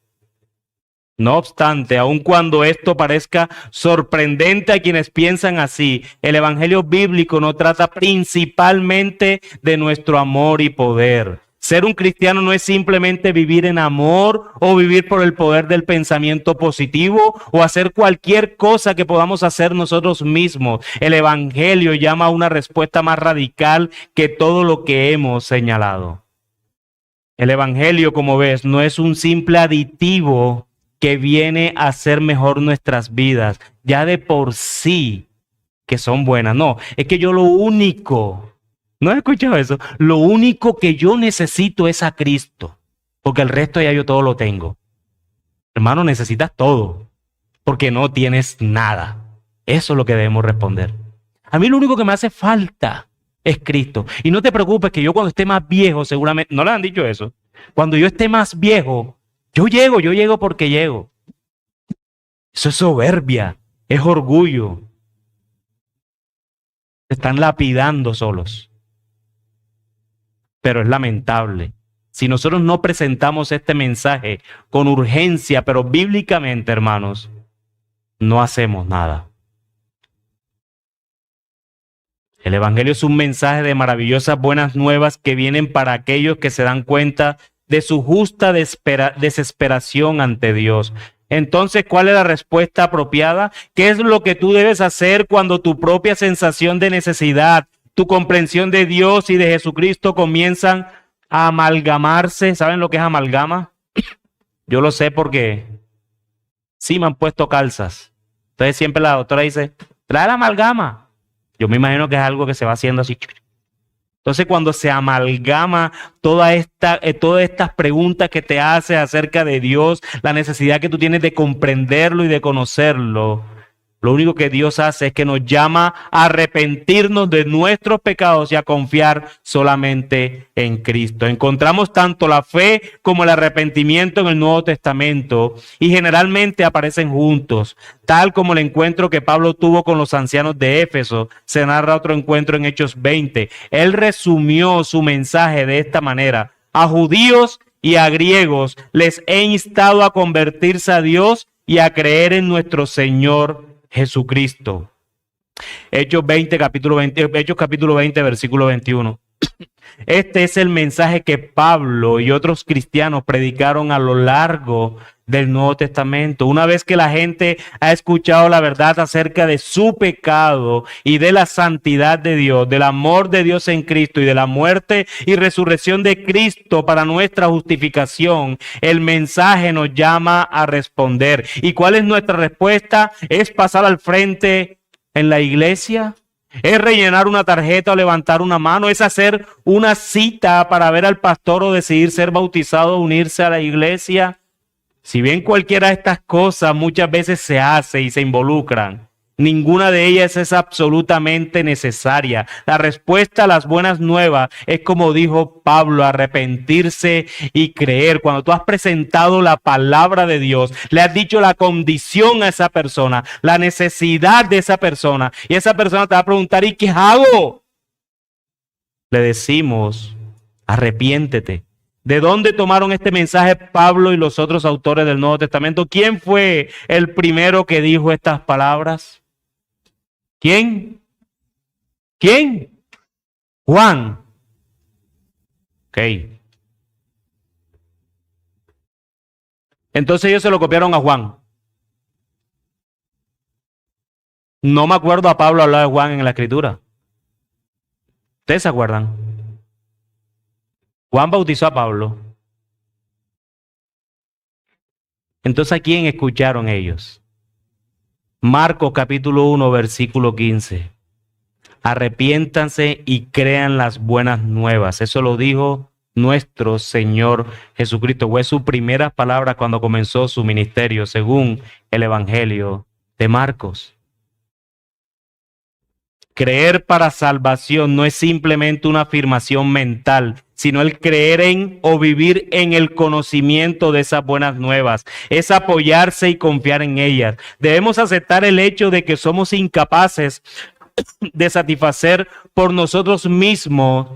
No obstante, aun cuando esto parezca sorprendente a quienes piensan así, el evangelio bíblico no trata principalmente de nuestro amor y poder. Ser un cristiano no es simplemente vivir en amor o vivir por el poder del pensamiento positivo o hacer cualquier cosa que podamos hacer nosotros mismos. El evangelio llama a una respuesta más radical que todo lo que hemos señalado. El evangelio, como ves, no es un simple aditivo que viene a hacer mejor nuestras vidas, ya de por sí que son buenas. No, es que yo lo único... ¿No has escuchado eso? Lo único que yo necesito es a Cristo, porque el resto ya yo todo lo tengo. Hermano, necesitas todo, porque no tienes nada. Eso es lo que debemos responder. A mí lo único que me hace falta es Cristo. Y no te preocupes que yo cuando esté más viejo, seguramente, ¿no le han dicho eso? Cuando yo esté más viejo, yo llego porque llego. Eso es soberbia, es orgullo. Se están lapidando solos. Pero es lamentable. Si nosotros no presentamos este mensaje con urgencia, pero bíblicamente, hermanos, no hacemos nada. El evangelio es un mensaje de maravillosas buenas nuevas que vienen para aquellos que se dan cuenta de su justa desesperación ante Dios. Entonces, ¿cuál es la respuesta apropiada? ¿Qué es lo que tú debes hacer cuando tu propia sensación de necesidad, tu comprensión de Dios y de Jesucristo comienzan a amalgamarse? ¿Saben lo que es amalgama? Yo lo sé porque sí me han puesto calzas. Entonces siempre la doctora dice, trae la amalgama. Yo me imagino que es algo que se va haciendo así. Entonces cuando se amalgama todas estas preguntas que te hace acerca de Dios, la necesidad que tú tienes de comprenderlo y de conocerlo, lo único que Dios hace es que nos llama a arrepentirnos de nuestros pecados y a confiar solamente en Cristo. Encontramos tanto la fe como el arrepentimiento en el Nuevo Testamento y generalmente aparecen juntos, tal como el encuentro que Pablo tuvo con los ancianos de Éfeso. Se narra otro encuentro en Hechos 20. Él resumió su mensaje de esta manera: a judíos y a griegos les he instado a convertirse a Dios y a creer en nuestro Señor Jesucristo. Hechos capítulo 20, versículo 21. Este es el mensaje que Pablo y otros cristianos predicaron a lo largo del Nuevo Testamento. Una vez que la gente ha escuchado la verdad acerca de su pecado y de la santidad de Dios, del amor de Dios en Cristo y de la muerte y resurrección de Cristo para nuestra justificación, el mensaje nos llama a responder. ¿Y cuál es nuestra respuesta? Es pasar al frente en la iglesia. Es rellenar una tarjeta o levantar una mano, es hacer una cita para ver al pastor o decidir ser bautizado o unirse a la iglesia. Si bien cualquiera de estas cosas muchas veces se hace y se involucran, ninguna de ellas es absolutamente necesaria. La respuesta a las buenas nuevas es, como dijo Pablo, arrepentirse y creer. Cuando tú has presentado la palabra de Dios, le has dicho la condición a esa persona, la necesidad de esa persona, y esa persona te va a preguntar, ¿y qué hago? Le decimos, arrepiéntete. ¿De dónde tomaron este mensaje Pablo y los otros autores del Nuevo Testamento? ¿Quién fue el primero que dijo estas palabras? ¿Quién? ¿Quién? Juan. Ok. Entonces ellos se lo copiaron a Juan. No me acuerdo a Pablo hablar de Juan en la Escritura. ¿Ustedes se acuerdan? Juan bautizó a Pablo. Entonces, ¿a quién escucharon ellos? Marcos capítulo 1, versículo 15. Arrepiéntanse y crean las buenas nuevas. Eso lo dijo nuestro Señor Jesucristo. Fue su primera palabra cuando comenzó su ministerio, según el Evangelio de Marcos. Creer para salvación no es simplemente una afirmación mental, sino el creer en o vivir en el conocimiento de esas buenas nuevas. Es apoyarse y confiar en ellas. Debemos aceptar el hecho de que somos incapaces de satisfacer por nosotros mismos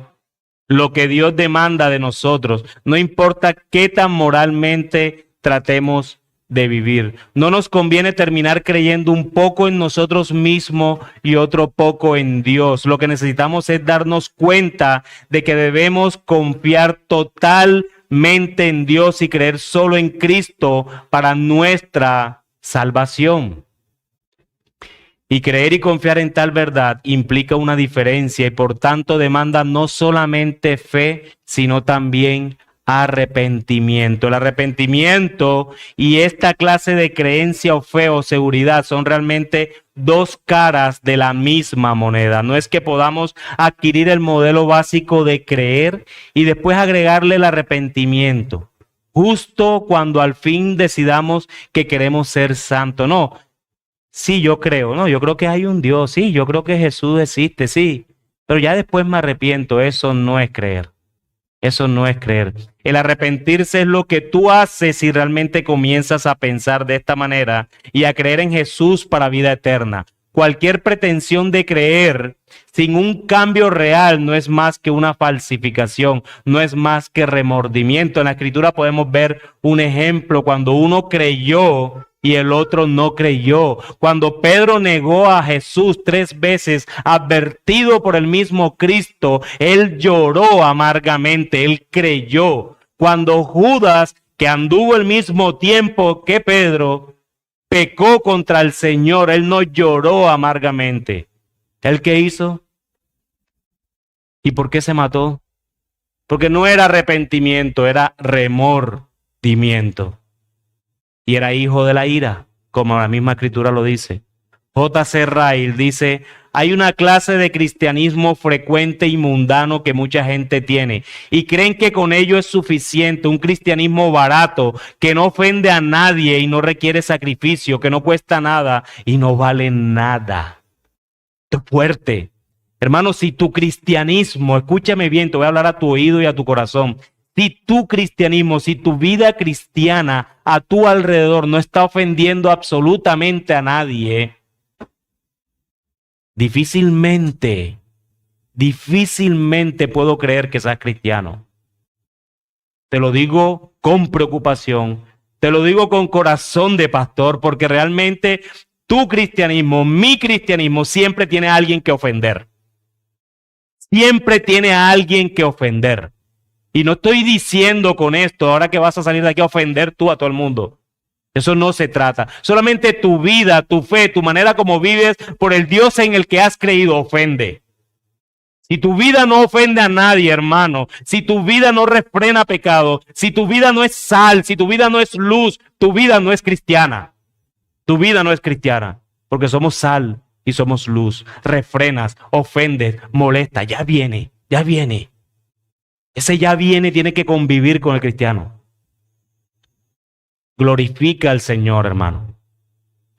lo que Dios demanda de nosotros, no importa qué tan moralmente tratemos de vivir. No nos conviene terminar creyendo un poco en nosotros mismos y otro poco en Dios. Lo que necesitamos es darnos cuenta de que debemos confiar totalmente en Dios y creer solo en Cristo para nuestra salvación. Y creer y confiar en tal verdad implica una diferencia y por tanto demanda no solamente fe, sino también arrepentimiento. El arrepentimiento y esta clase de creencia o fe o seguridad son realmente dos caras de la misma moneda. No es que podamos adquirir el modelo básico de creer y después agregarle el arrepentimiento, justo cuando al fin decidamos que queremos ser santos. No. Sí, yo creo, no, yo creo que hay un Dios, sí, yo creo que Jesús existe, sí, pero ya después me arrepiento, eso no es creer, eso no es creer. El arrepentirse es lo que tú haces si realmente comienzas a pensar de esta manera y a creer en Jesús para vida eterna. Cualquier pretensión de creer sin un cambio real no es más que una falsificación, no es más que remordimiento. En la Escritura podemos ver un ejemplo cuando uno creyó y el otro no creyó. Cuando Pedro negó a Jesús 3 veces, advertido por el mismo Cristo, él lloró amargamente, él creyó. Cuando Judas, que anduvo el mismo tiempo que Pedro, pecó contra el Señor, él no lloró amargamente. ¿Él qué hizo? ¿Y por qué se mató? Porque no era arrepentimiento, era remordimiento. Y era hijo de la ira, como la misma Escritura lo dice. J.C. Ryle dice, hay una clase de cristianismo frecuente y mundano que mucha gente tiene y creen que con ello es suficiente, un cristianismo barato que no ofende a nadie y no requiere sacrificio, que no cuesta nada y no vale nada. Esto es fuerte. Hermano, si tu cristianismo, escúchame bien, te voy a hablar a tu oído y a tu corazón. Si tu cristianismo, si tu vida cristiana a tu alrededor no está ofendiendo absolutamente a nadie, difícilmente puedo creer que seas cristiano. Te lo digo con preocupación, te lo digo con corazón de pastor, porque realmente tu cristianismo, mi cristianismo, siempre tiene a alguien que ofender. Siempre tiene a alguien que ofender. Y no estoy diciendo con esto, ahora que vas a salir de aquí a ofender tú a todo el mundo. Eso no se trata. Solamente tu vida, tu fe, tu manera como vives por el Dios en el que has creído ofende. Si tu vida no ofende a nadie, hermano, si tu vida no refrena pecado, si tu vida no es sal, si tu vida no es luz, tu vida no es cristiana. Tu vida no es cristiana, porque somos sal y somos luz. Refrenas, ofendes, molesta, ya viene, ya viene. Ese ya viene, tiene que convivir con el cristiano. Glorifica al Señor, hermano.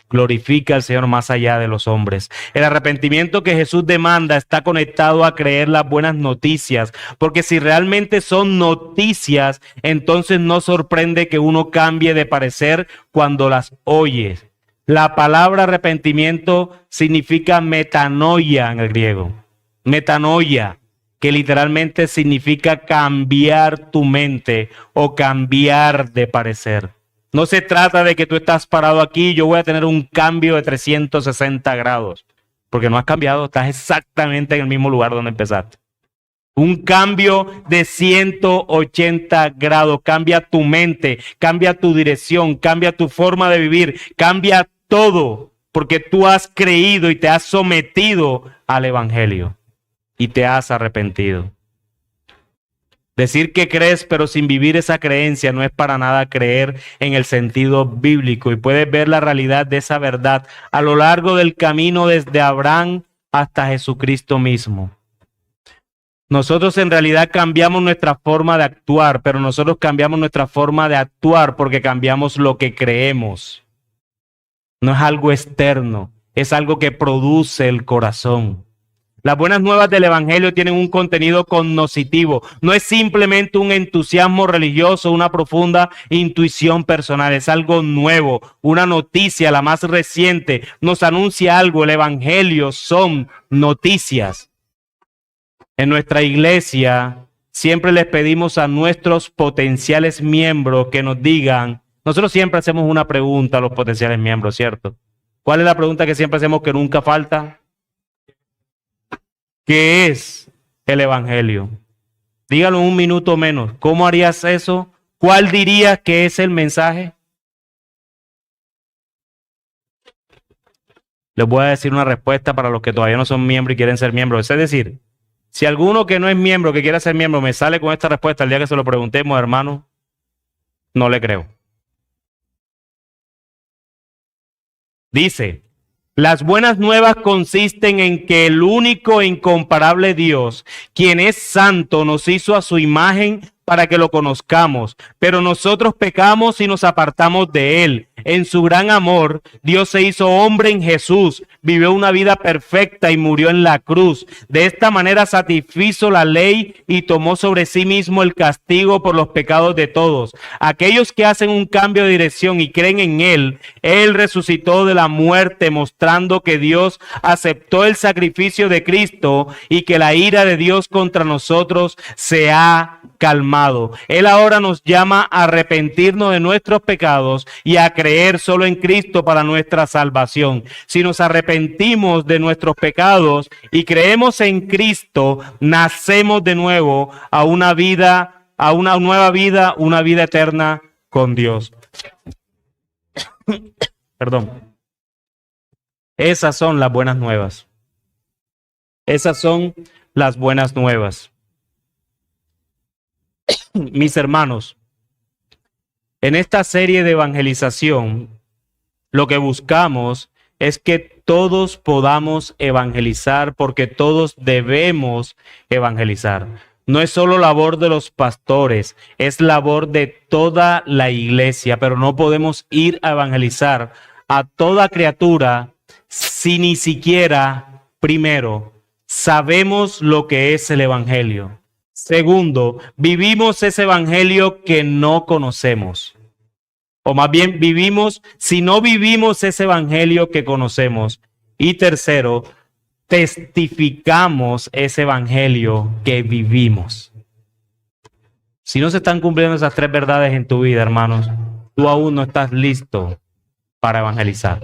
Glorifica al Señor más allá de los hombres. El arrepentimiento que Jesús demanda está conectado a creer las buenas noticias, porque si realmente son noticias, entonces no sorprende que uno cambie de parecer cuando las oye. La palabra arrepentimiento significa metanoia en el griego. Metanoia, que literalmente significa cambiar tu mente o cambiar de parecer. No se trata de que tú estás parado aquí y yo voy a tener un cambio de 360 grados, porque no has cambiado, estás exactamente en el mismo lugar donde empezaste. Un cambio de 180 grados, cambia tu mente, cambia tu dirección, cambia tu forma de vivir, cambia todo, porque tú has creído y te has sometido al Evangelio y te has arrepentido. Decir que crees pero sin vivir esa creencia no es para nada creer en el sentido bíblico, y puedes ver la realidad de esa verdad a lo largo del camino desde Abraham hasta Jesucristo mismo. Nosotros en realidad cambiamos nuestra forma de actuar, pero nosotros cambiamos nuestra forma de actuar porque cambiamos lo que creemos. No es algo externo, es algo que produce el corazón. Las buenas nuevas del Evangelio tienen un contenido cognoscitivo. No es simplemente un entusiasmo religioso, una profunda intuición personal. Es algo nuevo, una noticia, la más reciente. Nos anuncia algo. El Evangelio son noticias. En nuestra iglesia siempre les pedimos a nuestros potenciales miembros que nos digan. Nosotros siempre hacemos una pregunta a los potenciales miembros, ¿cierto? ¿Cuál es la pregunta que siempre hacemos que nunca falta? ¿Qué es el Evangelio? Dígalo en un minuto menos. ¿Cómo harías eso? ¿Cuál dirías que es el mensaje? Les voy a decir una respuesta para los que todavía no son miembros y quieren ser miembros. Es decir, si alguno que no es miembro, que quiera ser miembro, me sale con esta respuesta el día que se lo preguntemos, hermano, no le creo. Dice: las buenas nuevas consisten en que el único e incomparable Dios, quien es santo, nos hizo a su imagen para que lo conozcamos, pero nosotros pecamos y nos apartamos de él. En su gran amor, Dios se hizo hombre en Jesús, vivió una vida perfecta y murió en la cruz. De esta manera satisfizo la ley y tomó sobre sí mismo el castigo por los pecados de todos. Aquellos que hacen un cambio de dirección y creen en él resucitó de la muerte, mostrando que Dios aceptó el sacrificio de Cristo y que la ira de Dios contra nosotros se ha calmado. Él ahora nos llama a arrepentirnos de nuestros pecados y a creer solo en Cristo para nuestra salvación. Si nos arrepentimos de nuestros pecados y creemos en Cristo, nacemos de nuevo a una vida, a una nueva vida, una vida eterna con Dios. Perdón. Esas son las buenas nuevas. Esas son las buenas nuevas. Mis hermanos, en esta serie de evangelización, lo que buscamos es que todos podamos evangelizar, porque todos debemos evangelizar. No es solo labor de los pastores, es labor de toda la iglesia, pero no podemos ir a evangelizar a toda criatura si ni siquiera, primero, sabemos lo que es el evangelio. Segundo, vivimos ese evangelio que no conocemos. O más bien vivimos, si no vivimos ese evangelio que conocemos. Y tercero, testificamos ese evangelio que vivimos. Si no se están cumpliendo esas tres verdades en tu vida, hermanos, tú aún no estás listo para evangelizar.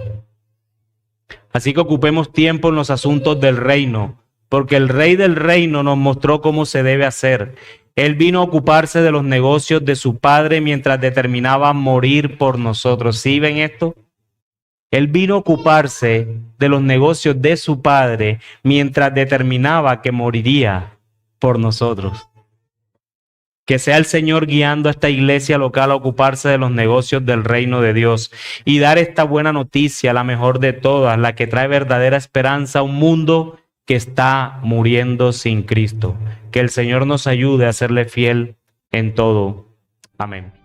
Así que ocupemos tiempo en los asuntos del reino, porque el rey del reino nos mostró cómo se debe hacer. Él vino a ocuparse de los negocios de su padre mientras determinaba morir por nosotros. ¿Sí ven esto? Él vino a ocuparse de los negocios de su padre mientras determinaba que moriría por nosotros. Que sea el Señor guiando a esta iglesia local a ocuparse de los negocios del reino de Dios y dar esta buena noticia, la mejor de todas, la que trae verdadera esperanza a un mundo que está muriendo sin Cristo. Que el Señor nos ayude a serle fiel en todo. Amén.